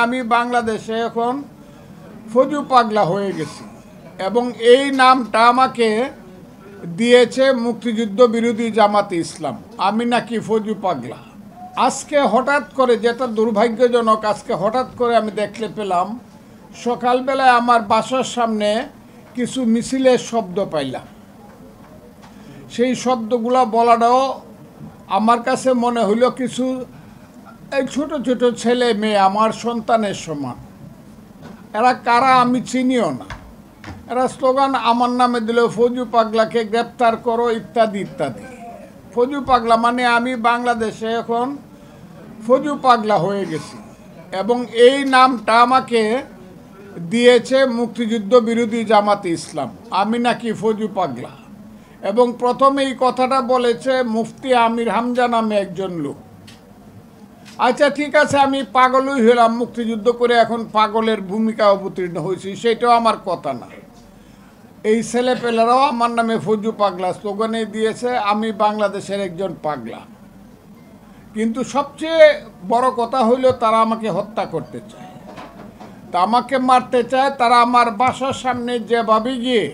আমি বাংলাদেশে এখন ফজু পাগলা হয়ে গেছি এবং এই নামটা আমাকে দিয়েছে মুক্তিযুদ্ধ বিরোধী জামাতে ইসলাম। আমি নাকি ফজু পাগলা। আজকে হঠাৎ করে, যেটা দুর্ভাগ্যজনক, আজকে হঠাৎ করে আমি দেখতে পেলাম সকালবেলায় আমার বাসার সামনে কিছু মিছিলের শব্দ পাইলাম। সেই শব্দগুলো বলাটাও আমার কাছে মনে হইল কিছু এই ছোট ছোট ছেলে মেয়ে আমার সন্তানের সমান। এরা কারা আমি চিনিও না। এরা স্লোগান আমার নামে দিল, ফজু পাগলাকে গ্রেপ্তার করো ইত্যাদি ইত্যাদি। ফজু পাগলা মানে আমি বাংলাদেশে এখন ফজু পাগলা হয়ে গেছি এবং এই নামটা আমাকে দিয়েছে মুক্তিযুদ্ধ বিরোধী জামাতে ইসলাম। আমি নাকি ফজু পাগলা। এবং প্রথমে এই কথাটা বলেছে মুফতি আমির হামজা নামে একজন লোক। আচ্ছা ঠিক আছে, আমি পাগলই হলাম, মুক্তিযুদ্ধ করে এখন পাগলের ভূমিকা অবতীর্ণ হয়েছি, সেটাও আমার কথা না। এই ছেলেপেলেরাও আমার নামে ফজু পাগলা স্লোগানে দিয়েছে, আমি বাংলাদেশের একজন পাগলা। কিন্তু সবচেয়ে বড় কথা হইল তারা আমাকে হত্যা করতে চায়, তা আমাকে মারতে চায়। তারা আমার বাসার সামনে যেভাবে গিয়ে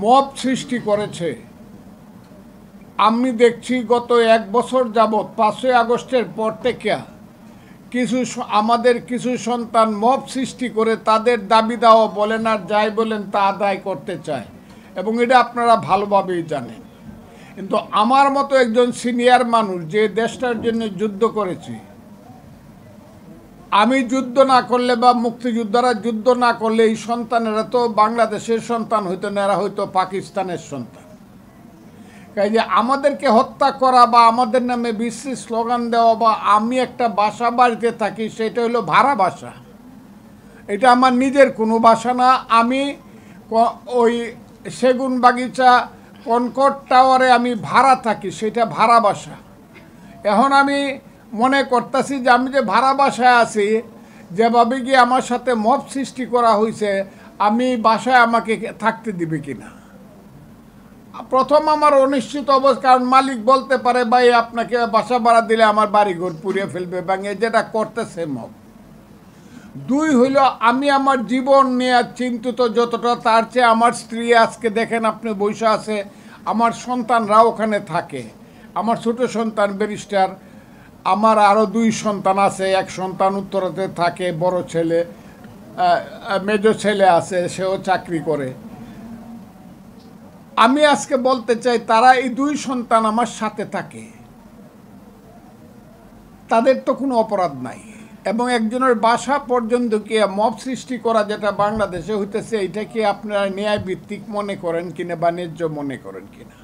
মব সৃষ্টি করেছে, আমি দেখছি গত এক বছর যাবৎ 5ই আগস্টের পর থেকে আমাদের কিছু সন্তান মব সৃষ্টি করে তাদের দাবি দাওয়া বলেন আর যাই বলেন তা আদায় করতে চায়, এবং এটা আপনারা ভালোভাবেই জানেন। কিন্তু আমার মতো একজন সিনিয়র মানুষ যে দেশটার জন্য যুদ্ধ করেছি, আমি যুদ্ধ না করলে বা মুক্তিযোদ্ধারা যুদ্ধ না করলে এই সন্তানেরা তো বাংলাদেশের সন্তান হইতো না, এরা হয়তো পাকিস্তানের সন্তান। কাজে যে আমাদেরকে হত্যা করা বা আমাদের নামে বিশ্রী স্লোগান দেওয়া, বা আমি একটা বাসা বাড়িতে থাকি সেটা হলো ভাড়া বাসা, এটা আমার নিজের কোনো বাসা না। আমি ওই সেগুন বাগিচা কনকট টাওয়ারে আমি ভাড়া থাকি, সেটা ভাড়া বাসা। এখন আমি মনে করতেছি যে আমি যে ভাড়া বাসায় আছি, যেভাবে গিয়ে আমার সাথে মব সৃষ্টি করা হয়েছে, আমি বাসায় আমাকে থাকতে দিবে কিনা। প্রথম আমার অনিশ্চিত অবস্থা, কারণ মালিক বলতে পারে ভাই আপনাকে বাসা ভাড়া দিলে আমার বাড়িঘর পুড়িয়ে ফেলবে ভাঙে, যেটা করতেছে মব। 2 হইল আমি আমার জীবন নিয়ে চিন্তিত যতটা, তার চেয়ে আমার স্ত্রী আজকে দেখেন আপনি বসে আছে, আমার সন্তানরা ওখানে থাকে। আমার ছোট সন্তান ব্যারিস্টার, আমার আরও 2 সন্তান আছে। এক সন্তান উত্তরাতে থাকে, বড় ছেলে, মেজো ছেলে আছে, সেও চাকরি করে। আমি আজকে বলতে চাই তারা এই 2 সন্তান আমার সাথে থাকে, তাদের তো কোনো অপরাধ নাই। এবং একজনের বাসা পর্যন্ত কি মব সৃষ্টি করা যেটা বাংলাদেশে হইতেছে, এইটা কি আপনারা ন্যায় ভিত্তিক মনে করেন কিনা বা ন্যায্য মনে করেন কিনা।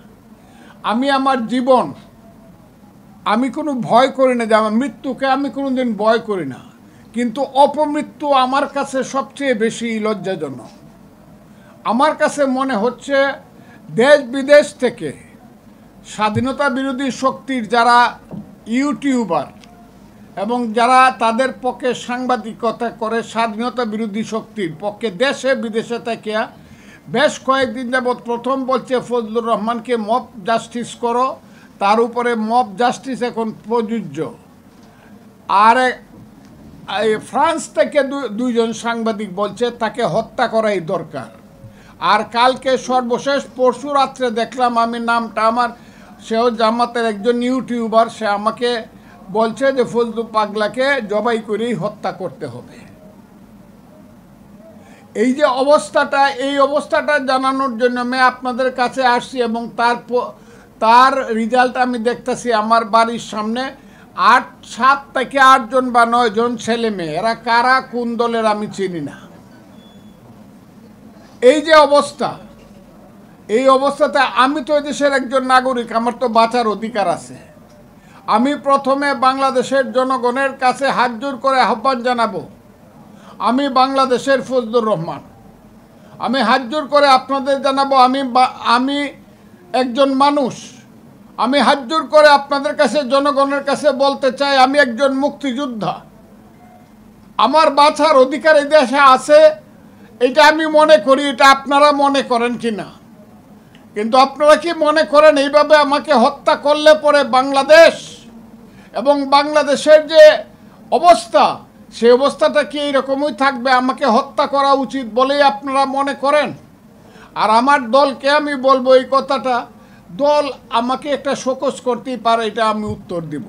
আমি আমার জীবন, আমি কোনো ভয় করি না, যে আমার মৃত্যুকে আমি কোনো দিন ভয় করি না, কিন্তু অপমৃত্যু আমার কাছে সবচেয়ে বেশি লজ্জাজনক। আমার কাছে মনে হচ্ছে দেশ বিদেশ থেকে স্বাধীনতা বিরোধী শক্তির যারা ইউটিউবার এবং যারা তাদের পক্ষে সাংবাদিকতা করে স্বাধীনতা বিরোধী শক্তির পক্ষে দেশে বিদেশে থেকে বেশ কয়েকদিন যাবৎ প্রথম বলছে ফজলুর রহমানকে মব জাস্টিস করো, তার উপরে মব জাস্টিস এখন প্রযোজ্য। আর ফ্রান্স থেকে 2 জন সাংবাদিক বলছে তাকে হত্যা করাই দরকার। আর কালকে সর্বশেষ পরশু রাত্রে দেখলাম, আমি নামটা আমার, সেও জামাতের একজন ইউটিউবার, সে আমাকে বলছে যে ফজলু পাগলাকে জবাই করেই হত্যা করতে হবে। এই যে অবস্থাটা, এই অবস্থাটা জানানোর জন্য আমি আপনাদের কাছে আসছি, এবং তার রেজাল্ট আমি দেখতেছি আমার বাড়ির সামনে 7 থেকে 8 জন বা 9 জন ছেলে মেয়ে, এরা কারা কোন দলের আমি চিনি না। এই যে অবস্থা, এই অবস্থাতে আমি তো দেশের একজন নাগরিক, আমার তো বাঁচার অধিকার আছে। আমি প্রথমে বাংলাদেশের জনগণের কাছে হাত জোর করে আহ্বান জানাবো, আমি বাংলাদেশের ফজলুর রহমান, আমি হাত জোর করে আপনাদের জানাবো আমি একজন মানুষ। আমি হাত জোর করে আপনাদের কাছে, জনগণের কাছে বলতে চাই, আমি একজন মুক্তিযোদ্ধা। আমার বাঁচার অধিকার এই দেশে আছে, এটা আমি মনে করি। এটা আপনারা মনে করেন কি না? কিন্তু আপনারা কি মনে করেন এইভাবে আমাকে হত্যা করলে পরে বাংলাদেশ এবং বাংলাদেশের যে অবস্থা, সে অবস্থাটা কি এইরকমই থাকবে? আমাকে হত্যা করা উচিত বলেই আপনারা মনে করেন? আর আমার দলকে আমি বলবো এই কথাটা, দল আমাকে একটা শোকজ করতেই পারে, এটা আমি উত্তর দিব,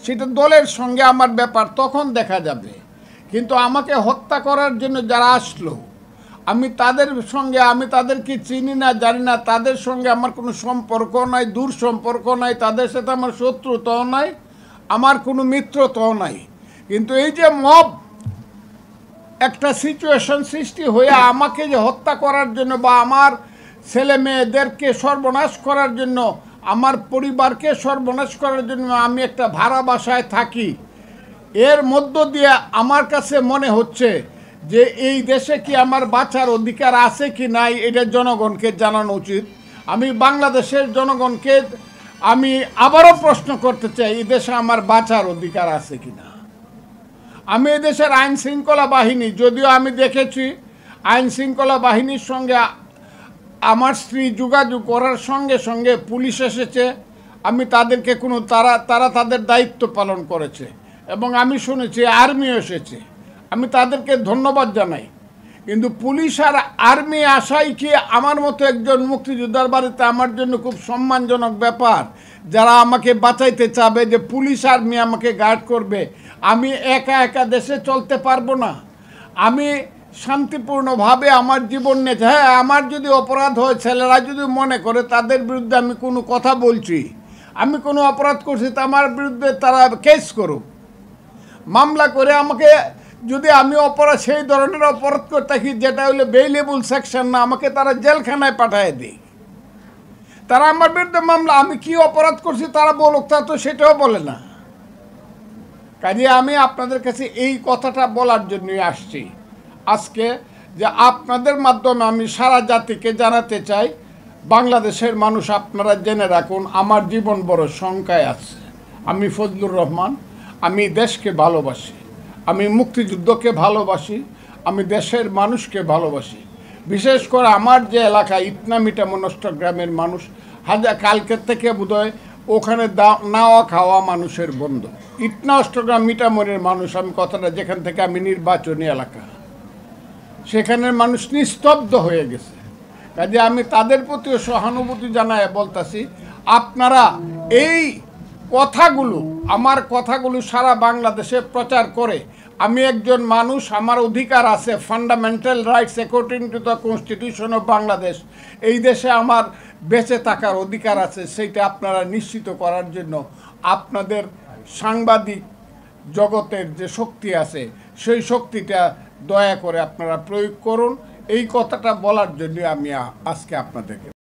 সেটা দলের সঙ্গে আমার ব্যাপার, তখন দেখা যাবে। কিন্তু আমাকে হত্যা করার জন্য যারা আসলো, আমি তাদের সঙ্গে, আমি তাদেরকে চিনি না, জানি না, তাদের সঙ্গে আমার কোনো সম্পর্ক নাই, দূর সম্পর্ক নাই, তাদের সাথে আমার শত্রুতাও নাই, আমার কোনো মিত্রতাও নাই। কিন্তু এই যে মব একটা সিচুয়েশন সৃষ্টি হয়ে আমাকে যে হত্যা করার জন্য বা আমার ছেলে মেয়েদেরকে সর্বনাশ করার জন্য, আমার পরিবারকে সর্বনাশ করার জন্য আমি একটা ভাড়া বাসায় থাকি, এর মধ্য দিয়ে আমার কাছে মনে হচ্ছে যে এই দেশে কি আমার বাঁচার অধিকার আছে কি নাই, এটা জনগণকে জানানো উচিত। আমি বাংলাদেশের জনগণকে আমি আবারও প্রশ্ন করতে চাই, এই দেশে আমার বাঁচার অধিকার আছে কি না। আমি এদেশের আইন শৃঙ্খলা বাহিনী, যদিও আমি দেখেছি আইন শৃঙ্খলা বাহিনীর সঙ্গে আমার স্ত্রী যোগাযোগ করার সঙ্গে সঙ্গে পুলিশ এসেছে, আমি তাদেরকে কোনো তারা তাদের দায়িত্ব পালন করেছে, এবং আমি শুনেছি আর্মিও এসেছে, আমি তাদেরকে ধন্যবাদ জানাই। কিন্তু পুলিশ আর আর্মি আসাই কি আমার মতো একজন মুক্তিযোদ্ধার বাড়িতে আমার জন্য খুব সম্মানজনক ব্যাপার? যারা আমাকে বাঁচাইতে চাবে যে পুলিশ আর্মি আমাকে গার্ড করবে, আমি একা একা দেশে চলতে পারবো না। আমি শান্তিপূর্ণভাবে আমার জীবন নিয়ে, হ্যাঁ আমার যদি অপরাধ হয়, ছেলেরা যদি মনে করে তাদের বিরুদ্ধে আমি কোনো কথা বলছি, আমি কোনো অপরাধ করছি, তা আমার বিরুদ্ধে তারা কেস করুক, মামলা করে আমাকে, যদি আমি অপরাধ সেই ধরনের অপরাধ করে থাকি যেটা হলো বেইলেবল সেকশন না, আমাকে তারা জেলখানায় পাঠিয়ে দেয়। তারা আমার বিরুদ্ধে মামলা, আমি কি অপরাধ করছি তারা বলুক, তা তো সেটাও বলে না। কাজে আমি আপনাদের কাছে এই কথাটা বলার জন্যই আসছি আজকে, যে আপনাদের মাধ্যমে আমি সারা জাতিকে জানাতে চাই, বাংলাদেশের মানুষ আপনারা জেনে রাখুন, আমার জীবন বড় শঙ্কায় আছে। আমি ফজলুর রহমান, আমি দেশকে ভালোবাসি, আমি মুক্তিযুদ্ধকে ভালোবাসি, আমি দেশের মানুষকে ভালোবাসি। বিশেষ করে আমার যে এলাকা ইটনা মিটামন অষ্টগ্রামের মানুষ, কালকের থেকে বোধহয় ওখানে নাওয়া খাওয়া মানুষের বন্ধ। ইটনা অষ্টগ্রাম মিটামনের মানুষ, আমি কথাটা যেখান থেকে আমি নির্বাচনী এলাকা, সেখানের মানুষ নিস্তব্ধ হয়ে গেছে। কাজে আমি তাদের প্রতিও সহানুভূতি জানায় বলতেছি, আপনারা এই কথাগুলো, আমার কথাগুলো সারা বাংলাদেশে প্রচার করে, আমি একজন মানুষ, আমার অধিকার আছে, fundamental rights according to the constitution of Bangladesh, এই দেশে আমার বেঁচে থাকার অধিকার আছে, সেইটা আপনারা নিশ্চিত করার জন্য আপনাদের সাংবাদিক জগতের যে শক্তি আছে, সেই শক্তিটা দয়া করে আপনারা প্রয়োগ করুন। এই কথাটা বলার জন্য আমি আজকে আপনাদেরকে